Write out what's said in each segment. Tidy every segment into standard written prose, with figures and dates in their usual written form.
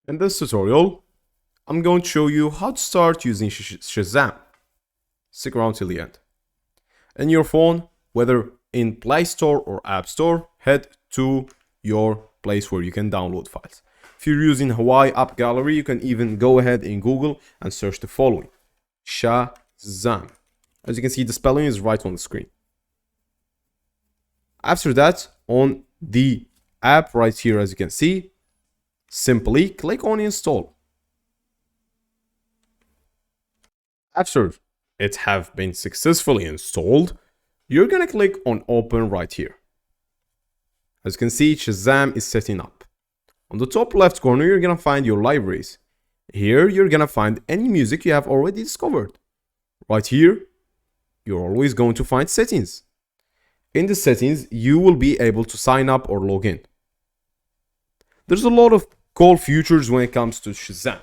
In this tutorial, I'm going to show you how to start using Shazam. Stick around till the end. In your phone, whether in Play Store or App Store, head to your place where you can download files. If you're using Hawaii App Gallery, you can even go ahead in Google and search the following: Shazam. As you can see, the spelling is right on the screen. After that, on the app right here, as you can see, simply click on install. After it have been successfully installed, you're gonna click on open right here. As you can see, Shazam is setting up. On the top left corner, you're gonna find your libraries. Here, you're gonna find any music you have already discovered. Right here, you're always going to find settings. In the settings, you will be able to sign up or log in. There's a lot of cool features when it comes to Shazam.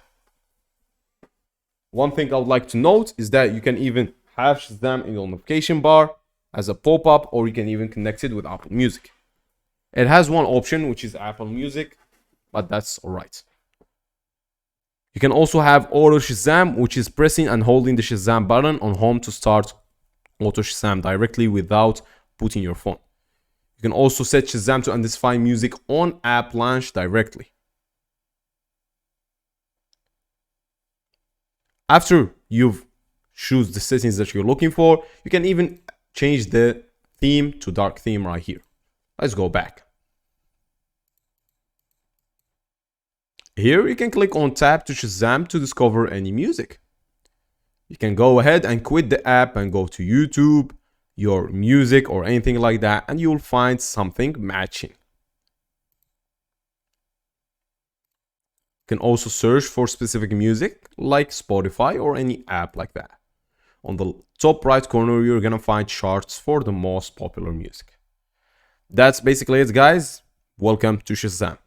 One thing I would like to note is that you can even have Shazam in your notification bar as a pop-up, or you can even connect it with Apple Music. It has one option, which is Apple Music, but that's alright. You can also have Auto Shazam, which is pressing and holding the Shazam button on home to start Auto Shazam directly without putting your phone. You can also set Shazam to identify music on app launch directly. After you've choose the settings that you're looking for, you can even change the theme to dark theme right here. Let's go back. Here you can click on tap to Shazam to discover any music. You can go ahead and quit the app and go to YouTube, your music or anything like that, and you'll find something matching. You can also search for specific music like Spotify or any app like that. On the top right corner, you're gonna find charts for the most popular music. That's basically it, guys. Welcome to Shazam.